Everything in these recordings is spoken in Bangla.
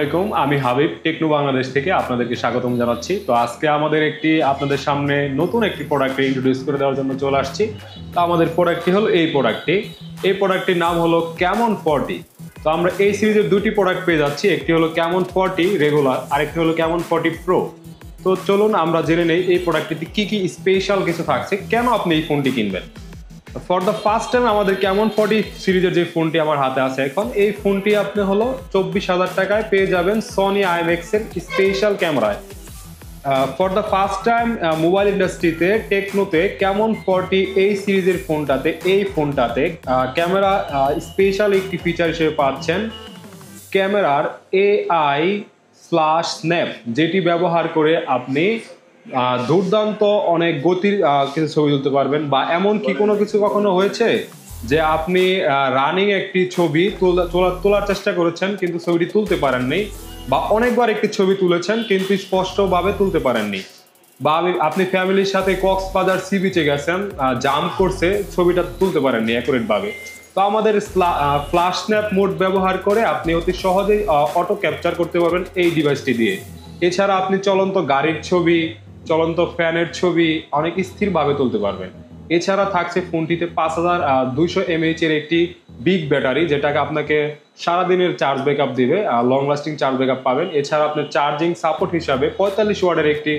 আলাইকুম, আমি হাবিব টেকনো বাংলাদেশ থেকে আপনাদেরকে স্বাগতম জানাচ্ছি। তো আজকে আমাদের আপনাদের সামনে নতুন একটি প্রোডাক্টকে ইন্ট্রোডিউস করে দেওয়ার জন্য চলে আসছি। তো আমাদের প্রোডাক্টটি হলো এই প্রোডাক্টটির নাম হলো ক্যামন 40। তো আমরা এই সিরিজের দুটি প্রোডাক্ট পেয়ে যাচ্ছি, একটি হলো ক্যামন 40 রেগুলার, আরেকটি হলো ক্যামন 40 প্রো। তো চলুন আমরা জেনে নেই এই প্রোডাক্টটিতে কি কি স্পেশাল কিছু থাকছে, কেন আপনি এই ফোনটি কিনবেন। ফর দ্য ফার্স্ট টাইম আমাদের ক্যামন 40 সিরিজের যে ফোনটি আমার হাতে আছে এখন, এই ফোনটি আপনি হলো 24,000 টাকায় পেয়ে যাবেন সনি আইএমএক্স এর স্পেশাল ক্যামেরায়। For the first time mobile ইন্ডাস্ট্রিতে টেকনোতে ক্যামন 40 এই সিরিজের ফোনটাতে ক্যামেরা স্পেশাল একটি ফিচার হিসেবে পাচ্ছেন ক্যামেরার এআই ফ্ল্যাশ স্ন্যাপ, যেটি ব্যবহার করে আপনি দুর্দান্ত অনেক গতির কিছু ছবি তুলতে পারবেন। বা এমন কি কোনো কিছু কখনো হয়েছে যে আপনি রানিং একটি ছবি তোলার চেষ্টা করেছেন কিন্তু ছবিটি তুলতে পারেননি, বা অনেকবার একটি ছবি তুলেছেন কিন্তু স্পষ্টভাবে তুলতে পারেননি, বা আপনি ফ্যামিলির সাথে কক্সবাজার সি বিচে গেছেন, জাম্প করছে, ছবিটা তুলতে পারেননি অ্যাকুরেট ভাবে। তো আমাদের ফ্ল্যাশ স্ন্যাপ মোড ব্যবহার করে আপনি অতি সহজেই অটো ক্যাপচার করতে পারবেন এই ডিভাইসটি দিয়ে। এছাড়া আপনি চলন্ত গাড়ির ছবি, চলন্ত ফ্যানের ছবি অনেক স্থিরভাবে তুলতে পারবেন। এছাড়া থাকছে ফোনটিতে 5200 mAh এর একটি বিগ ব্যাটারি, যেটাকে আপনাকে সারাদিনের চার্জ ব্যাকআপ দিবে, লং লাস্টিং চার্জ ব্যাকআপ পাবেন। এছাড়া আপনি চার্জিং সাপোর্ট হিসাবে 45 ওয়াটের একটি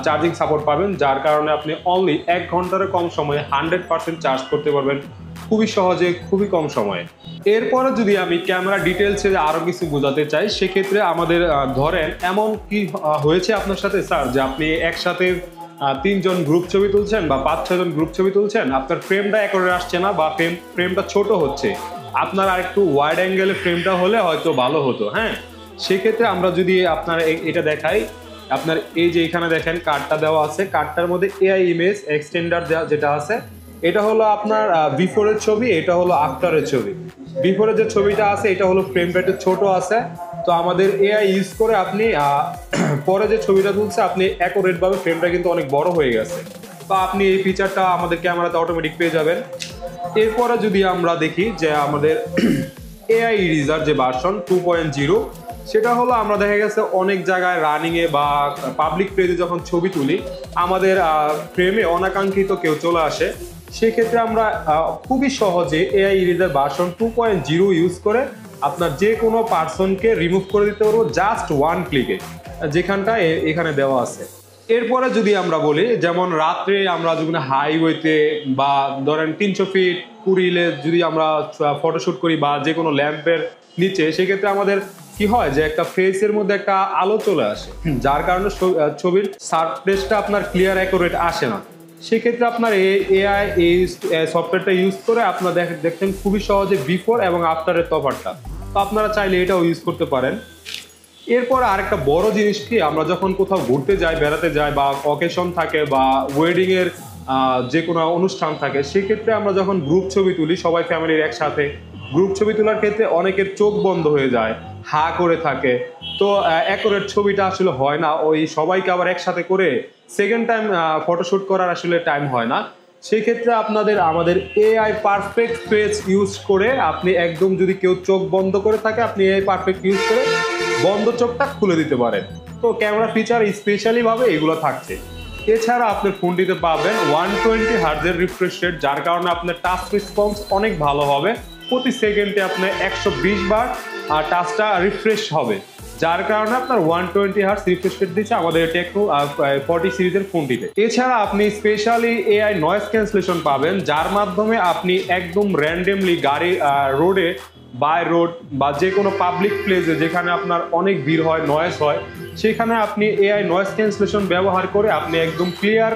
চার্জিং সাপোর্ট পাবেন, যার কারণে আপনি অনলি 1 ঘন্টার কম সময়ে 100% চার্জ করতে পারবেন খুবই সহজে, খুবই কম সময়ে। এরপরে যদি আমি ক্যামেরা ডিটেলসে আরো কিছু বোঝাতে চাই, সেক্ষেত্রে আমাদের ধরেন এমন কি হয়েছে আপনার সাথে স্যার, যে আপনি একসাথে 3 জন গ্রুপ ছবি তুলছেন বা 5-6 জন গ্রুপ ছবি তুলছেন, আপনার ফ্রেমটা একরে আসছে না বা ফ্রেমটা ছোট হচ্ছে, আপনার আরেকটু ওয়াইড অ্যাঙ্গেলে ফ্রেমটা হলে হয়তো ভালো হতো। হ্যাঁ, সেক্ষেত্রে আমরা যদি আপনার এটা দেখাই, আপনার এই যে এখানে দেখেন কার্ডটা দেওয়া আছে, কার্ডটার মধ্যে এআই ইমেজ এক্সটেন্ডার যেটা আছে, এটা হলো আপনার বিফোরের ছবি, এটা হলো আফটারের ছবি। বিফোরের যে ছবিটা আছে এটা হলো ফ্রেমটা একটু ছোট আছে, তো আমাদের এআই ইউজ করে আপনি পরে যে ছবিটা তুলছে আপনি অ্যাকুরেট ভাবে ফ্রেমটা কিন্তু অনেক বড় হয়ে গেছে। তো আপনি এই ফিচারটা আমাদের ক্যামেরাতে অটোমেটিক পেয়ে যাবেন। এরপরে যদি আমরা দেখি যে আমাদের এআই ইরেজার যে ভার্সন 2.0, সেটা হলো আমরা দেখা গেছে অনেক জায়গায় রানিংয়ে বা পাবলিক প্লেসে যখন ছবি তুলি, আমাদের ফ্রেমে অনাকাঙ্ক্ষিত কেউ চলে আসে, সেক্ষেত্রে আমরা খুবই সহজে এআই ইরেজার ভার্সন 2.0 ইউজ করে আপনার যে কোনো পার্সনকে রিমুভ করে দিতে পারবো জাস্ট 1 ক্লিকে, যেখানটা এখানে দেওয়া আছে। এরপরে যদি আমরা বলি, যেমন রাত্রে আমরা যখন হাইওয়েতে বা ধরেন 300 ফিট কুড়িলে যদি আমরা ফটোশুট করি বা যে কোনো ল্যাম্পের নিচে, সেক্ষেত্রে আমাদের কি হয় যে একটা ফেসের মধ্যে একটা আলো চলে আসে, যার কারণে ছবির সারফেসটা আপনার ক্লিয়ার অ্যাকুরেট আসে না। সেক্ষেত্রে আপনার এআই এই সফটওয়্যারটা ইউজ করে আপনারা দেখতেন খুবই সহজে বিফোর এবং আফটারের তফাৎটা। তো আপনারা চাইলে এটাও ইউজ করতে পারেন। এরপর আরেকটা বড় জিনিস কি, আমরা যখন কোথাও ঘুরতে যাই, বেড়াতে যাই, বা অকেশন থাকে বা ওয়েডিং এর যে কোনো অনুষ্ঠান থাকে, সেক্ষেত্রে আমরা যখন গ্রুপ ছবি তুলি সবাই ফ্যামিলির একসাথে, গ্রুপ ছবি তোলার ক্ষেত্রে অনেকের চোখ বন্ধ হয়ে যায়, হা করে থাকে, তো অ্যাকুরেট ছবিটা আসলে হয় না। ওই সবাইকে আবার একসাথে করে সেকেন্ড টাইম ফটোশুট করার আসলে টাইম হয় না। সেই ক্ষেত্রে আমাদের এআই পারফেক্ট ফেস ইউজ করে আপনি একদম, যদি কেউ চোখ বন্ধ করে থাকে, আপনি এআই পারফেক্ট ইউজ করে বন্ধ চোখটা খুলে দিতে পারেন। তো ক্যামেরা ফিচার স্পেশালি ভাবে এগুলো থাকছে। এছাড়া আপনার ফোনটিতে পাবেন 120 হার্জের রিফ্রেশ রেট, যার কারণে আপনার টাচ রেসপন্স অনেক ভালো হবে। প্রতি সেকেন্ডে আপনার 120 বার টাচটা রিফ্রেশ হবে, যার কারণে আপনার 120 হার্জ রিফ্রেশ রেট দিচ্ছে আমাদের টেকনো 40 সিরিজের ফোনটিতে। এছাড়া আপনি স্পেশালি এআই নয়েজ ক্যান্সেলেশন পাবেন, যার মাধ্যমে আপনি একদম র্যান্ডমলি গাড়ি রোডে, বাই রোড বা যে কোনো পাবলিক প্লেসে যেখানে আপনার অনেক ভিড় হয়, নয়েজ হয়, সেখানে আপনি এআই নয়েজ ক্যান্সেলেশন ব্যবহার করে আপনি একদম ক্লিয়ার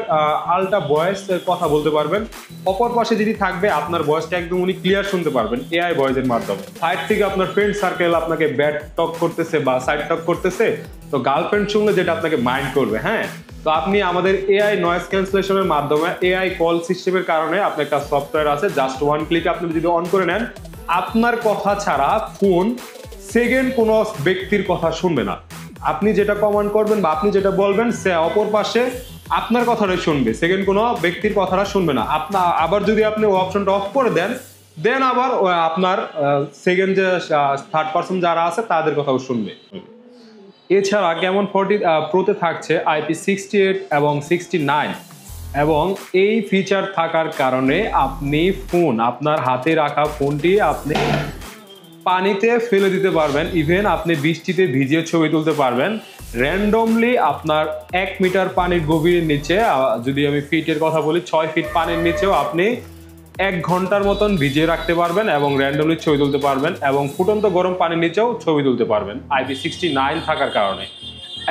আলটা ভয়েস কথা বলতে পারবেন। অপর পাশে যদি থাকবে আপনার ভয়েসটা একদম উনি ক্লিয়ার শুনতে পারবেন এআই ভয়েসের মাধ্যমে। সাইড থেকে আপনার ফ্রেন্ড সার্কেল আপনাকে ব্যাড টক করতেছে বা সাইড টক করতেছে, তো গার্লফ্রেন্ড শুনলে যেটা আপনাকে মাইন্ড করবে। হ্যাঁ, তো আপনি আমাদের এআই নয়েজ ক্যান্সেলেশনের মাধ্যমে, এআই কল সিস্টেমের কারণে আপনার একটা সফটওয়্যার আছে, জাস্ট 1 ক্লিকে আপনি যদি অন করে নেন, আপনার কথা ছাড়া ফোন সেকেন্ড কোনো ব্যক্তির কথা শুনবে না। আপনি যেটা কমান্ড করবেন বা আপনি যেটা বলবেন, সে অপর পাশে আপনার কথাটাই শুনবে, সেকেন্ড কোনো ব্যক্তির কথাটা শুনবে না। আবার যদি আপনি অপশনটা অফ করে দেন আবার আপনার সেকেন্ড যে থার্ড পার্সন যারা আছে তাদের কথাও শুনবে। এছাড়া ক্যামন 40 প্রোতে থাকছে IP68 এবং 69 এবং এই ফিচার থাকার কারণে আপনি আপনার হাতে রাখা ফোনটি আপনি পানিতে ফেলে দিতে পারবেন, ইভেন আপনি বৃষ্টিতে ভিজিয়ে ছবি তুলতে পারবেন। র্যান্ডমলি আপনার 1 মিটার পানির গভীরের নিচে, যদি আমি ফিটের কথা বলি 6 ফিট পানির নিচেও আপনি 1 ঘন্টার মতন ভিজিয়ে রাখতে পারবেন এবং র্যান্ডমলি ছবি তুলতে পারবেন এবং ফুটন্ত গরম পানির নিচেও ছবি তুলতে পারবেন IP69 থাকার কারণে।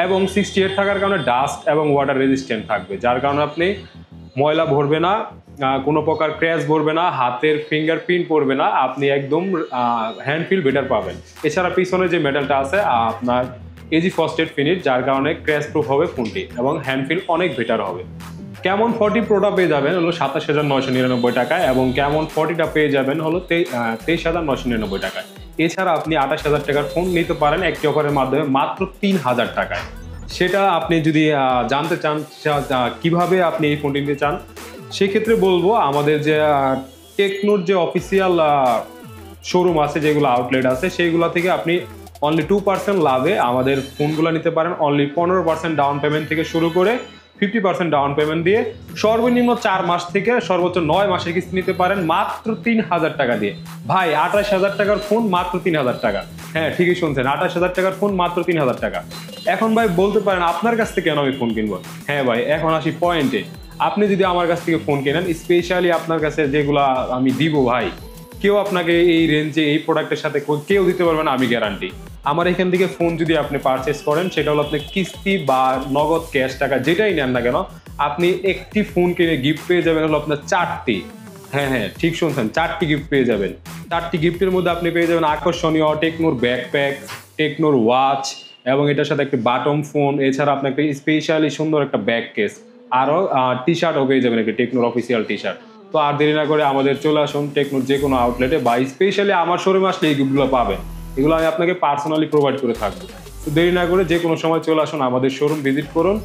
এবং 68 থাকার কারণে ডাস্ট এবং ওয়াটার রেজিস্ট্যান্ট থাকবে, যার কারণে আপনি ময়লা ভরবে না, কোনো প্রকার ক্র্যাশ ভরবে না, হাতের ফিঙ্গারপ্রিন্ট পড়বে না, আপনি একদম হ্যান্ড ফিল বেটার পাবেন। এছাড়া পিছনে যে মেটালটা আছে আপনার এজি ফস্টেড ফিনিশ, যার কারণে ক্র্যাশ প্রুফ হবে ফোনটি এবং হ্যান্ড ফিল অনেক বেটার হবে। ক্যামন 40 প্রোটা পেয়ে যাবেন হলো 27,999 টাকায় এবং ক্যামন 40টা পেয়ে যাবেন হলো 23,999 টাকায়। এছাড়া আপনি 28,000 টাকার ফোন নিতে পারেন একটি অফারের মাধ্যমে মাত্র 3,000 টাকায়। সেটা আপনি যদি জানতে চান কিভাবে আপনি এই ফোনটি নিতে চান, সেক্ষেত্রে বলবো আমাদের যে টেকনোর যে অফিসিয়াল শোরুম আছে, যেগুলো আউটলেট আছে, সেইগুলো থেকে আপনি অনলি 2% লাভে আমাদের ফোনগুলো নিতে পারেন। অনলি 15% ডাউন পেমেন্ট থেকে শুরু করে 50% ডাউন পেমেন্ট দিয়ে সর্বনিম্ন 4 মাস থেকে সর্বোচ্চ 9 মাসের কিস্তি নিতে পারেন মাত্র 3,000 টাকা দিয়ে। ভাই 28,000 টাকার ফোন মাত্র 3,000 টাকা। হ্যাঁ, ঠিকই শুনছেন, 28,000 টাকার ফোন মাত্র 3,000 টাকা। এখন ভাই বলতে পারেন আপনার কাছ থেকে কেন আমি ফোন কিনবো? হ্যাঁ ভাই, এখন আসি পয়েন্টে। আপনি যদি আমার কাছ থেকে ফোন কেনেন, স্পেশালি আপনার কাছে যেগুলা আমি দিব ভাই, কেউ আপনাকে এই রেঞ্জে এই প্রোডাক্টের সাথে কেউ দিতে পারবে না, আমি গ্যারান্টি। আমার এখান থেকে ফোন যদি আপনি পারচেস করেন, সেটা হলো আপনি কিস্তি বা নগদ ক্যাশ টাকা যেটাই নেন না কেন, আপনি একটি ফোন কিনে গিফট পেয়ে যাবেন হলো আপনার 4টি। হ্যাঁ, ঠিক শুনছেন, 4টি গিফট পেয়ে যাবেন। 4টি গিফটের মধ্যে আপনি পেয়ে যাবেন আকর্ষণীয় টেকনোর ব্যাকপ্যাক, টেকনোর ওয়াচ এবং এটার সাথে একটি বাটম ফোন। এছাড়া আপনি একটা স্পেশালি সুন্দর একটা ব্যাক কেস, আরও টি শার্টও পেয়ে যাবেন, একটি টেকনোর অফিসিয়াল টি শার্ট। তো আর দেরি না করে আমাদের চলে আসুন টেকনোর যে কোনো আউটলেটে, বা স্পেশালি আমার শোরুমে আসলে এই গিফটগুলো পাবেন। এগুলো আমি আপনাকে পার্সোনালি প্রোভাইড করে থাকবো। তো দেরি না করে যে কোনো সময় চলে আসুন, আমাদের শোরুম ভিজিট করুন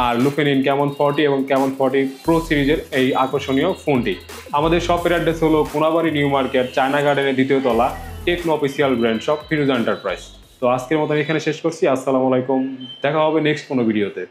আর লুকে নিন ক্যামন 40 এবং ক্যামন 40 প্রো সিরিজের এই আকর্ষণীয় ফোনটি। আমাদের শপের অ্যাড্রেস হলো কোনাবাড়ি নিউ মার্কেট, চায়না গার্ডেনের 2য় তলা, টেকনো অফিসিয়াল ব্র্যান্ড শপ, ফিরোজা এন্টারপ্রাইজ। তো আজকের মতো এখানে শেষ করছি। আসসালামু আলাইকুম, দেখা হবে নেক্সট কোনো ভিডিওতে।